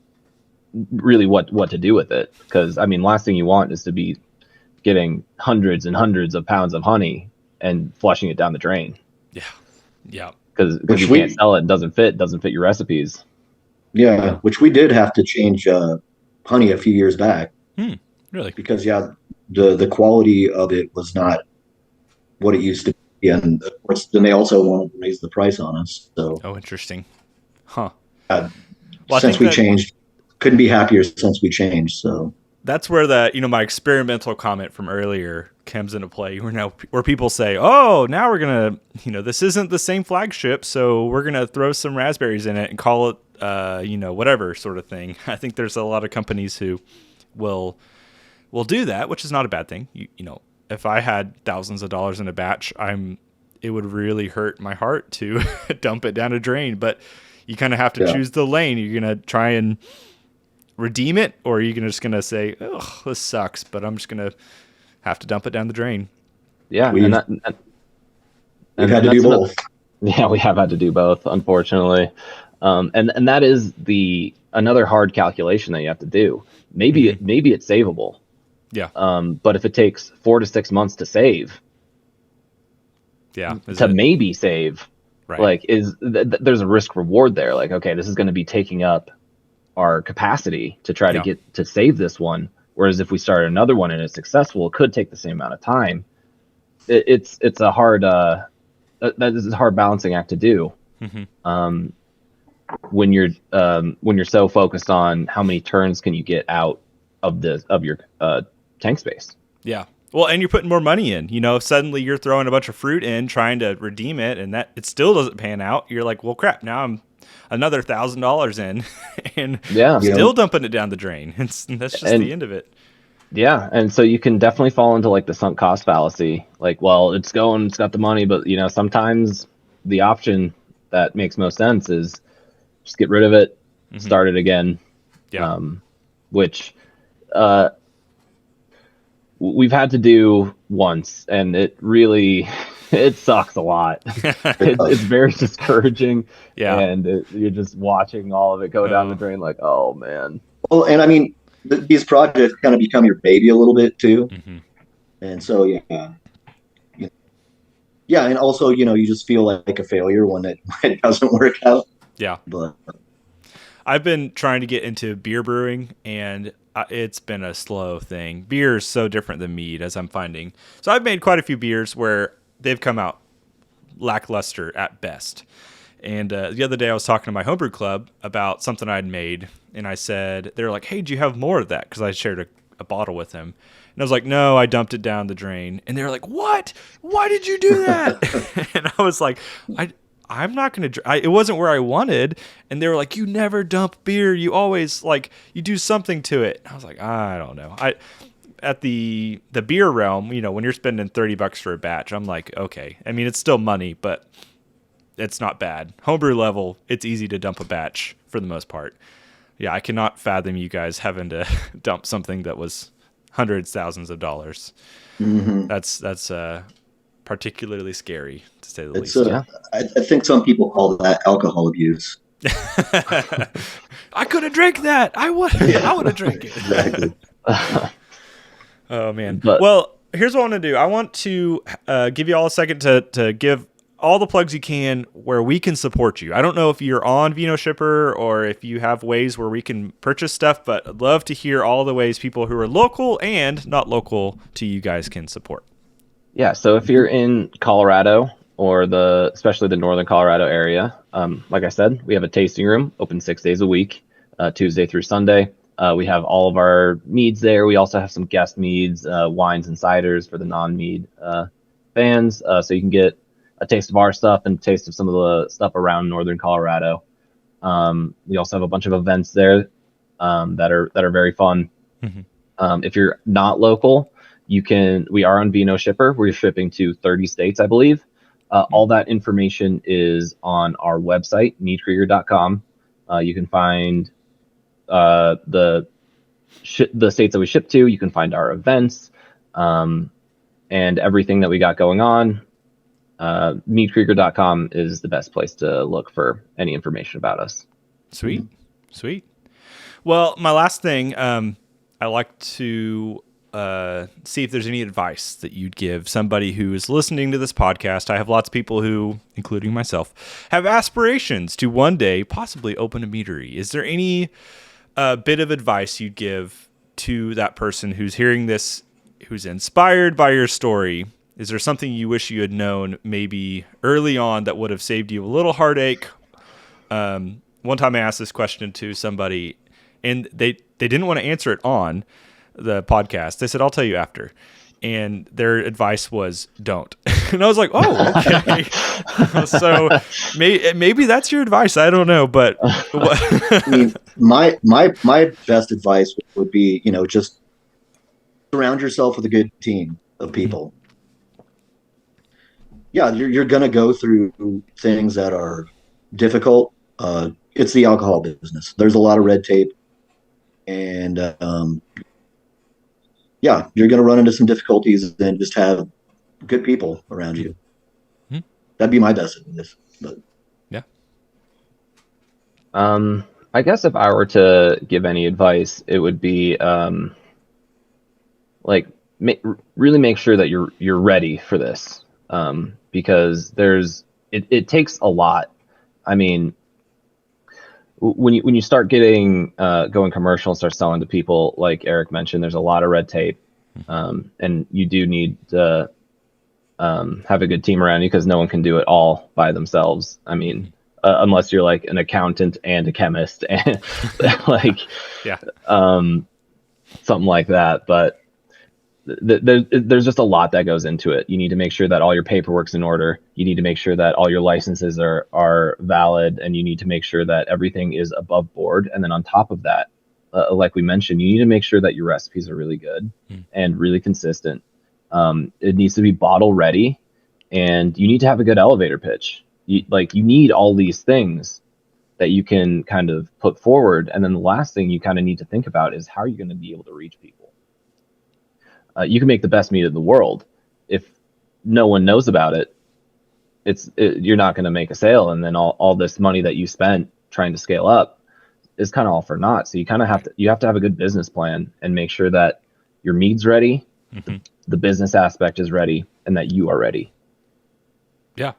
B: really what to do with it. Because I mean, last thing you want is to be getting hundreds and hundreds of pounds of honey and flushing it down the drain.
A: Yeah.
B: Because you can't sell it, and doesn't fit your recipes.
C: Yeah, which we did have to change honey a few years back.
A: Really?
C: Because the quality of it was not what it used to be, and of course, then they also wanted to raise the price on us. So,
A: interesting, huh?
C: Since we changed, couldn't be happier since we changed. So
A: that's where my experimental comment from earlier comes into play. Where people say, "Oh, now we're gonna, this isn't the same flagship, so we're gonna throw some raspberries in it and call it, whatever sort of thing." I think there's a lot of companies who will do that, which is not a bad thing. If I had thousands of dollars in a batch, it would really hurt my heart to dump it down a drain. But you kind of have to choose the lane. You're gonna try and redeem it, or are you just gonna say, "Oh, this sucks," but I'm just gonna have to dump it down the drain?
B: Yeah,
C: we've had to do both.
B: Yeah, we have had to do both, unfortunately. And that is another hard calculation that you have to do. Maybe it's savable.
A: Yeah.
B: But if it takes 4 to 6 months to save, maybe save,
A: right,
B: like there's a risk reward there. Like, okay, this is going to be taking up our capacity to try to get to save this one. Whereas if we start another one and it's successful, it could take the same amount of time. It's a hard that is a hard balancing act to do. When you're so focused on how many turns can you get out of your tank space. Yeah.
A: Well, and you're putting more money in, suddenly you're throwing a bunch of fruit in, trying to redeem it, and that it still doesn't pan out. You're like, well, crap, now I'm another $1,000 in and still dumping it down the drain. That's just the end of it.
B: Yeah. And so you can definitely fall into like the sunk cost fallacy. Like, well, it's got the money, but sometimes the option that makes most sense is just get rid of it, start it again.
A: Yeah.
B: Which, we've had to do once, and it really it sucks a lot. It's very discouraging. Yeah, and you're just watching all of it go down the drain. Like, oh man.
C: Well, and I mean, these projects kind of become your baby a little bit too, and so yeah, and also you just feel like a failure when it doesn't work out.
A: Yeah,
C: but
A: I've been trying to get into beer brewing, and it's been a slow thing. Beer is so different than mead, as I'm finding. So I've made quite a few beers where they've come out lackluster at best. And the other day I was talking to my homebrew club about something I'd made, and I said, they were like, hey, do you have more of that? Because I shared a bottle with them. And I was like, no, I dumped it down the drain. And they were like, what? Why did you do that? And I was like, I'm not going to, it wasn't where I wanted. And they were like, you never dump beer. You always you do something to it. I was like, I don't know. At the beer realm, when you're spending $30 for a batch, I'm like, okay. I mean, it's still money, but it's not bad. Homebrew level, it's easy to dump a batch for the most part. Yeah, I cannot fathom you guys having to dump something that was hundreds, thousands of dollars. That's particularly scary, to say the least.
C: I think some people call that alcohol abuse.
A: I could have drank that. I would have drank it.
C: Exactly.
A: Oh man. Well, here's what I want to do. I want to give you all a second to give all the plugs you can where we can support you. I don't know if you're on Vino Shipper or if you have ways where we can purchase stuff, but I'd love to hear all the ways people who are local and not local to you guys can support.
B: Yeah, so if you're in Colorado or especially the northern Colorado area, like I said, we have a tasting room open 6 days a week, Tuesday through Sunday. We have all of our meads there. We also have some guest meads, wines and ciders for the non-mead fans, so you can get a taste of our stuff and a taste of some of the stuff around northern Colorado. We also have a bunch of events there that are very fun. Mm-hmm. If you're not local, we are on Vino Shipper. We're shipping to 30 states, I believe. All that information is on our website, meadkrieger.com. You can find the states that we ship to. You can find our events and everything that we got going on. Meadkrieger.com is the best place to look for any information about us.
A: Sweet. Well, my last thing, I like to see if there's any advice that you'd give somebody who is listening to this podcast. I have lots of people who, including myself, have aspirations to one day possibly open a meadery. Is there any bit of advice you'd give to that person who's hearing this, who's inspired by your story? Is there something you wish you had known maybe early on that would have saved you a little heartache? One time I asked this question to somebody, and they didn't want to answer it on the podcast. They said, I'll tell you after. And their advice was, don't. And I was like, oh, okay. So maybe that's your advice. I don't know. But
C: I mean, my best advice would be, just surround yourself with a good team of people. Yeah, you're going to go through things that are difficult. It's the alcohol business. There's a lot of red tape. And yeah, you're going to run into some difficulties, and just have good people around you. Mm-hmm. That'd be my best advice. But
A: yeah.
B: I guess if I were to give any advice, it would be really make sure that you're ready for this. Because it takes a lot. I mean, when you start going commercial and start selling to people, like Eric mentioned, there's a lot of red tape, and you do need to have a good team around you, because no one can do it all by themselves. I mean, unless you're like an accountant and a chemist and something like that. But there's just a lot that goes into it. You need to make sure that all your paperwork's in order. You need to make sure that all your licenses are valid, and you need to make sure that everything is above board. And then on top of that, like we mentioned, you need to make sure that your recipes are really good and really consistent. It needs to be bottle ready, and you need to have a good elevator pitch. You need all these things that you can kind of put forward. And then the last thing you kind of need to think about is, how are you going to be able to reach people? You can make the best meat in the world. If no one knows about it, you're not going to make a sale. And then all this money that you spent trying to scale up is kind of all for naught. So you kind of have to have a good business plan and make sure that your meat's ready, the business aspect is ready, and that you are ready.
A: Yeah.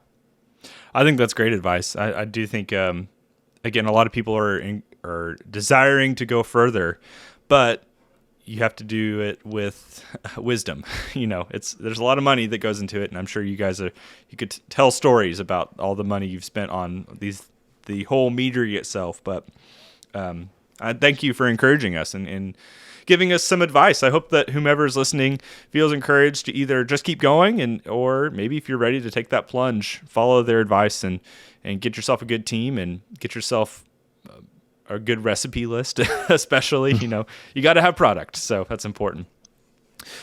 A: I think that's great advice. I do think, again, a lot of people are desiring to go further, but you have to do it with wisdom. There's a lot of money that goes into it, and I'm sure you guys you could tell stories about all the money you've spent on the whole meadery itself. But I thank you for encouraging us and giving us some advice. I hope that whomever is listening feels encouraged to either just keep going, or maybe if you're ready to take that plunge, follow their advice and get yourself a good team and get yourself a good recipe list, especially. You got to have product, so that's important.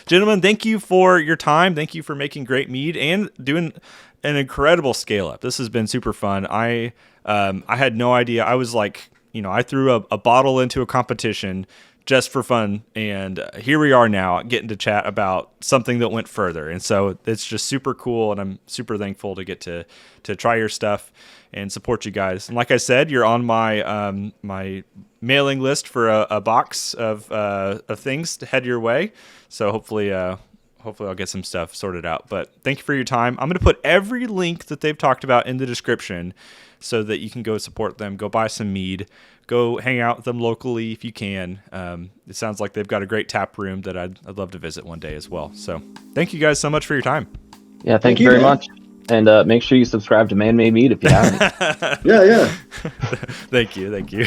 A: Gentlemen, thank you for your time. Thank you for making great mead and doing an incredible scale up. This has been super fun. I had no idea. I was like, I threw a bottle into a competition just for fun, and here we are now getting to chat about something that went further. And so it's just super cool, and I'm super thankful to get to try your stuff and support you guys. And like I said, you're on my my mailing list for a box of things to head your way. So hopefully hopefully I'll get some stuff sorted out. But thank you for your time. I'm going to put every link that they've talked about in the description so that you can go support them, go buy some mead, go hang out with them locally if you can. It sounds like they've got a great tap room that I'd love to visit one day as well. So thank you guys so much for your time.
B: Yeah, thank you very much. And make sure you subscribe to Man Made Mead if you haven't.
C: Yeah.
A: Thank you.